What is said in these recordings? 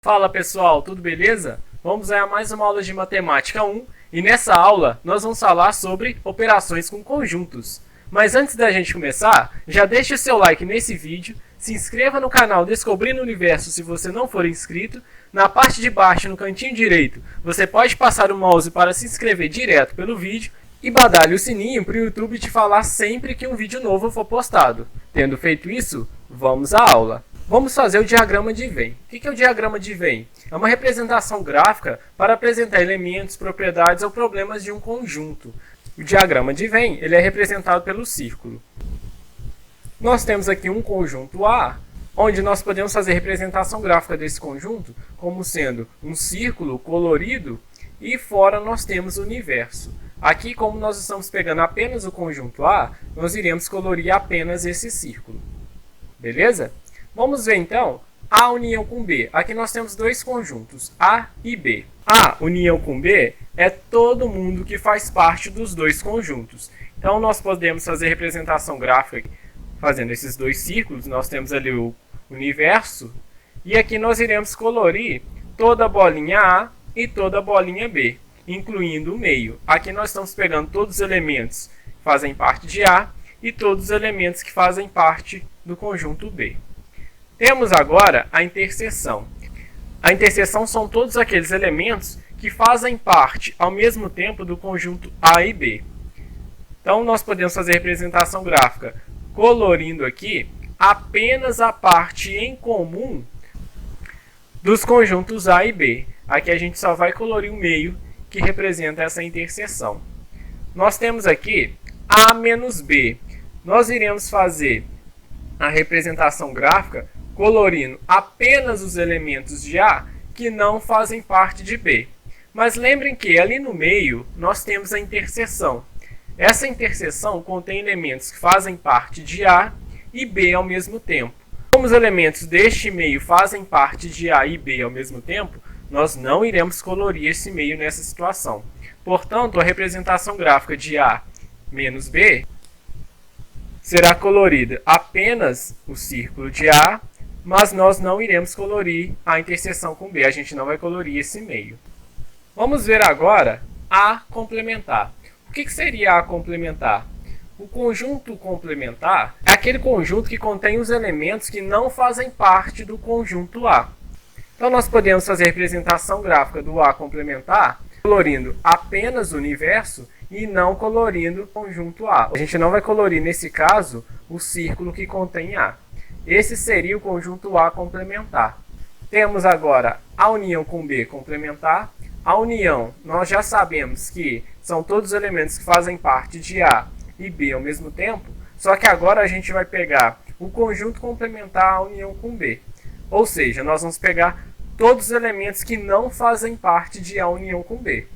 Fala pessoal, tudo beleza? Vamos a mais uma aula de Matemática 1 e nessa aula nós vamos falar sobre operações com conjuntos. Mas antes da gente começar, já deixe o seu like nesse vídeo, se inscreva no canal Descobrindo o Universo se você não for inscrito. Na parte de baixo, no cantinho direito, você pode passar o mouse para se inscrever direto pelo vídeo e badalhe o sininho para o YouTube te falar sempre que um vídeo novo for postado. Tendo feito isso, vamos à aula. Vamos fazer o diagrama de Venn. O que é o diagrama de Venn? É uma representação gráfica para apresentar elementos, propriedades ou problemas de um conjunto. O diagrama de Venn ele é representado pelo círculo. Nós temos aqui um conjunto A, onde nós podemos fazer representação gráfica desse conjunto como sendo um círculo colorido e fora nós temos o universo. Aqui, como nós estamos pegando apenas o conjunto A, nós iremos colorir apenas esse círculo. Beleza? Vamos ver então A união com B. Aqui nós temos dois conjuntos, A e B. A união com B é todo mundo que faz parte dos dois conjuntos. Então nós podemos fazer representação gráfica fazendo esses dois círculos. Nós temos ali o universo e aqui nós iremos colorir toda a bolinha A e toda a bolinha B, incluindo o meio. Aqui nós estamos pegando todos os elementos que fazem parte de A e todos os elementos que fazem parte do conjunto B. Temos agora a interseção. A interseção são todos aqueles elementos que fazem parte ao mesmo tempo do conjunto A e B. Então nós podemos fazer representação gráfica colorindo aqui apenas a parte em comum dos conjuntos A e B. Aqui a gente só vai colorir o meio que representa essa interseção. Nós temos aqui A menos B. Nós iremos fazer a representação gráfica colorindo apenas os elementos de A que não fazem parte de B. Mas lembrem que ali no meio nós temos a interseção. Essa interseção contém elementos que fazem parte de A e B ao mesmo tempo. Como os elementos deste meio fazem parte de A e B ao mesmo tempo, nós não iremos colorir esse meio nessa situação. Portanto, a representação gráfica de A menos B será colorida apenas o círculo de A, mas nós não iremos colorir a interseção com B, a gente não vai colorir esse meio. Vamos ver agora A complementar. O que seria A complementar? O conjunto complementar é aquele conjunto que contém os elementos que não fazem parte do conjunto A. Então nós podemos fazer a representação gráfica do A complementar colorindo apenas o universo e não colorindo o conjunto A. A gente não vai colorir, nesse caso, o círculo que contém A. Esse seria o conjunto A complementar. Temos agora a união com B complementar. A união, nós já sabemos que são todos os elementos que fazem parte de A e B ao mesmo tempo, só que agora a gente vai pegar o conjunto complementar à união com B. Ou seja, nós vamos pegar todos os elementos que não fazem parte de A união com B.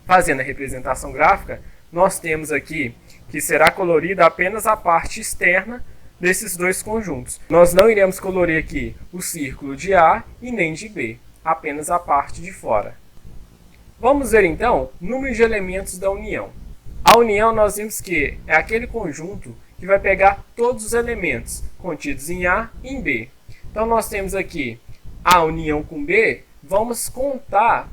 Fazendo a representação gráfica, nós temos aqui que será colorida apenas a parte externa desses dois conjuntos. Nós não iremos colorir aqui o círculo de A e nem de B, apenas a parte de fora. Vamos ver então o número de elementos da união. A união nós vimos que é aquele conjunto que vai pegar todos os elementos contidos em A e em B. Então nós temos aqui a união com B, vamos contar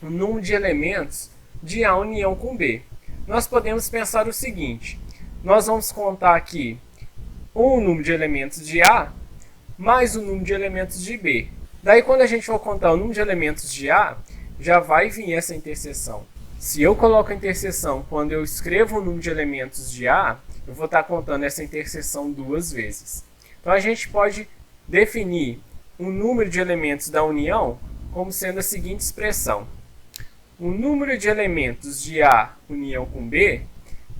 o número de elementos de A união com B. Nós podemos pensar o seguinte, nós vamos contar aqui o número de elementos de A mais o número de elementos de B. Daí quando a gente for contar o número de elementos de A, já vai vir essa interseção. Se eu coloco a interseção quando eu escrevo o número de elementos de A, eu vou estar contando essa interseção duas vezes. Então a gente pode definir o número de elementos da união como sendo a seguinte expressão. O número de elementos de A união com B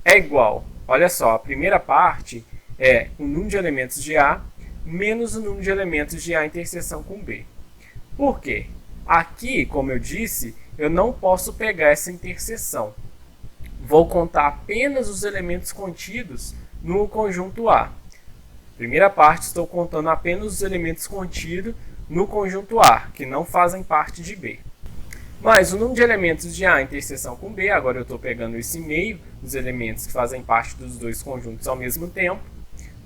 é igual, olha só, a primeira parte é o número de elementos de A menos o número de elementos de A interseção com B. Por quê? Aqui, como eu disse, eu não posso pegar essa interseção. Vou contar apenas os elementos contidos no conjunto A. Primeira parte, estou contando apenas os elementos contidos no conjunto A, que não fazem parte de B. Mas o número de elementos de A interseção com B, agora eu estou pegando esse meio, os elementos que fazem parte dos dois conjuntos ao mesmo tempo,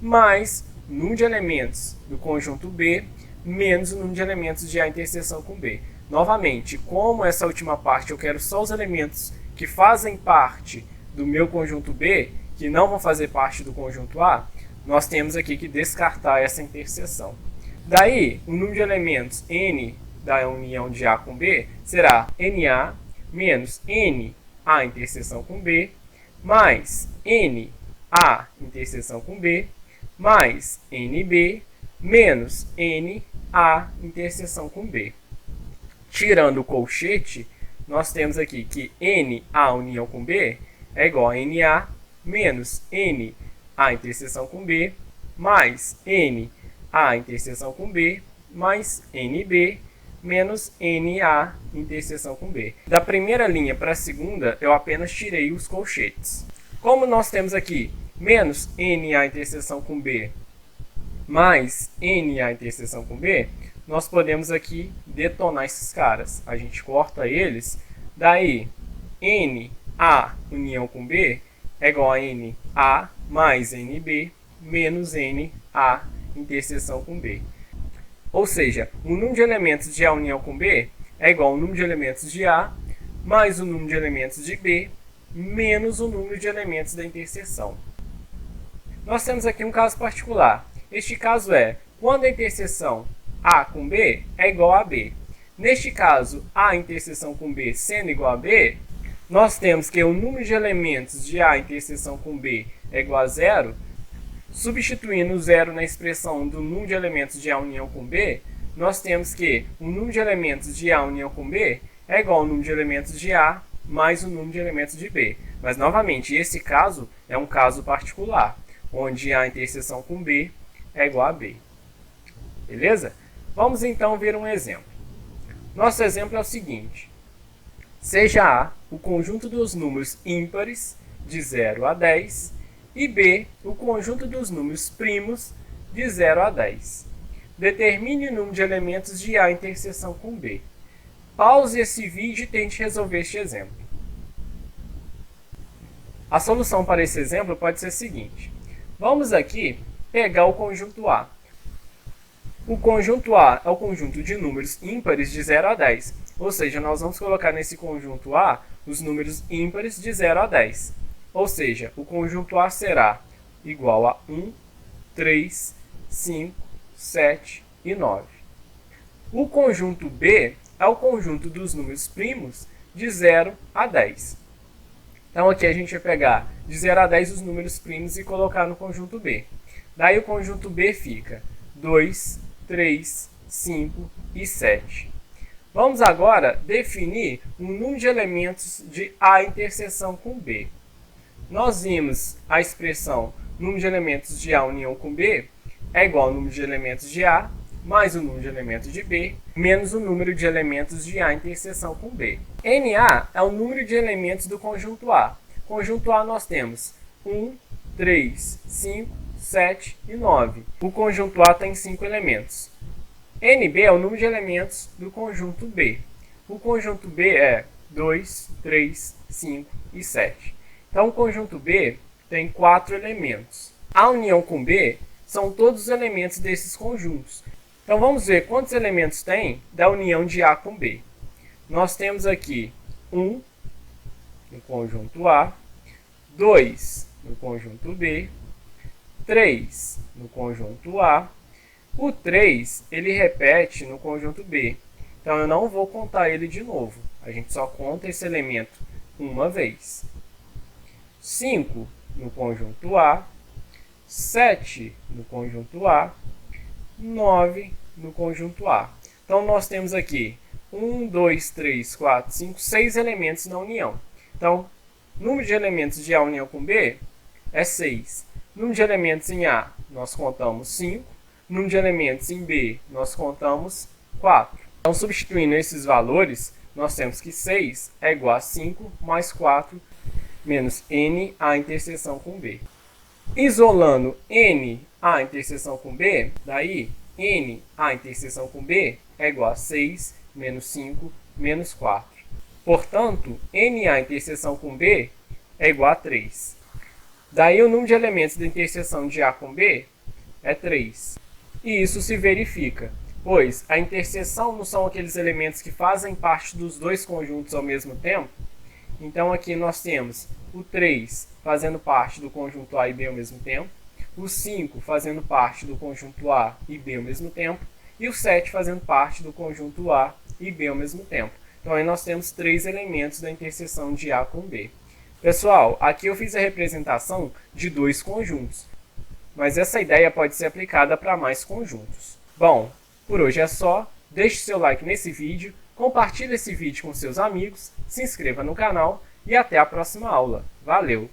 mais o número de elementos do conjunto B, menos o número de elementos de A interseção com B. Novamente, como essa última parte eu quero só os elementos que fazem parte do meu conjunto B, que não vão fazer parte do conjunto A, nós temos aqui que descartar essa interseção. Daí, o número de elementos N da união de A com B será NA menos NA interseção com B, mais NA interseção com B, mais NB, menos NA interseção com B. Tirando o colchete, nós temos aqui que NA união com B é igual a NA menos NA interseção com B, mais NA interseção com B, mais NB, menos NA interseção com B. Da primeira linha para a segunda, eu apenas tirei os colchetes. Como nós temos aqui menos NA interseção com B, mais NA interseção com B, nós podemos aqui detonar esses caras. A gente corta eles, daí NA união com B é igual a NA mais NB menos NA interseção com B. Ou seja, o número de elementos de A união com B é igual ao número de elementos de A mais o número de elementos de B menos o número de elementos da interseção. Nós temos aqui um caso particular. Este caso é quando a interseção A com B é igual a B. Neste caso, A interseção com B sendo igual a B, nós temos que o número de elementos de A interseção com B é igual a zero. Substituindo o zero na expressão do número de elementos de A união com B, nós temos que o número de elementos de A união com B é igual ao número de elementos de A mais o número de elementos de B. Mas, novamente, esse caso é um caso particular, onde A interseção com B é igual a B. Beleza? Vamos então ver um exemplo. Nosso exemplo é o seguinte. Seja A o conjunto dos números ímpares de 0 a 10 e B o conjunto dos números primos de 0 a 10. Determine o número de elementos de A interseção com B. Pause esse vídeo e tente resolver este exemplo. A solução para esse exemplo pode ser a seguinte. Vamos aqui pegar o conjunto A. O conjunto A é o conjunto de números ímpares de 0 a 10. Ou seja, nós vamos colocar nesse conjunto A os números ímpares de 0 a 10. Ou seja, o conjunto A será igual a 1, 3, 5, 7 e 9. O conjunto B é o conjunto dos números primos de 0 a 10. Então aqui a gente vai pegar de 0 a 10 os números primos e colocar no conjunto B. Daí o conjunto B fica 2, 3, 5 e 7. Vamos agora definir o número de elementos de A interseção com B. Nós vimos a expressão número de elementos de A união com B é igual ao número de elementos de A mais o número de elementos de B menos o número de elementos de A interseção com B. NA é o número de elementos do conjunto A. Conjunto A nós temos 1, 3, 5, 7 e 9. O conjunto A tem 5 elementos. NB é o número de elementos do conjunto B. O conjunto B é 2, 3, 5 e 7. Então, o conjunto B tem 4 elementos. A união com B são todos os elementos desses conjuntos. Então, vamos ver quantos elementos tem da união de A com B. Nós temos aqui 1 no conjunto A, 2 no conjunto B, 3 no conjunto A. O 3, ele repete no conjunto B. Então, eu não vou contar ele de novo. A gente só conta esse elemento uma vez. 5 no conjunto A, 7 no conjunto A, 9 no conjunto A. Então, nós temos aqui 1, 2, 3, 4, 5, 6 elementos na união. Então, número de elementos de A união com B é 6. Número de elementos em A, nós contamos 5. Número de elementos em B, nós contamos 4. Então, substituindo esses valores, nós temos que 6 é igual a 5 mais 4 menos N A interseção com B. Isolando N A interseção com B, daí N A interseção com B é igual a 6 menos 5 menos 4. Portanto, N A interseção com B é igual a 3. Daí o número de elementos da interseção de A com B é 3. E isso se verifica. pois a interseção não são aqueles elementos que fazem parte dos dois conjuntos ao mesmo tempo. Então aqui nós temos o 3 fazendo parte do conjunto A e B ao mesmo tempo, o 5 fazendo parte do conjunto A e B ao mesmo tempo, e o 7 fazendo parte do conjunto A e B ao mesmo tempo. Então aí nós temos 3 elementos da interseção de A com B. Pessoal, aqui eu fiz a representação de 2 conjuntos, mas essa ideia pode ser aplicada para mais conjuntos. Bom, por hoje é só. Deixe seu like nesse vídeo, compartilhe esse vídeo com seus amigos, se inscreva no canal e até a próxima aula. Valeu!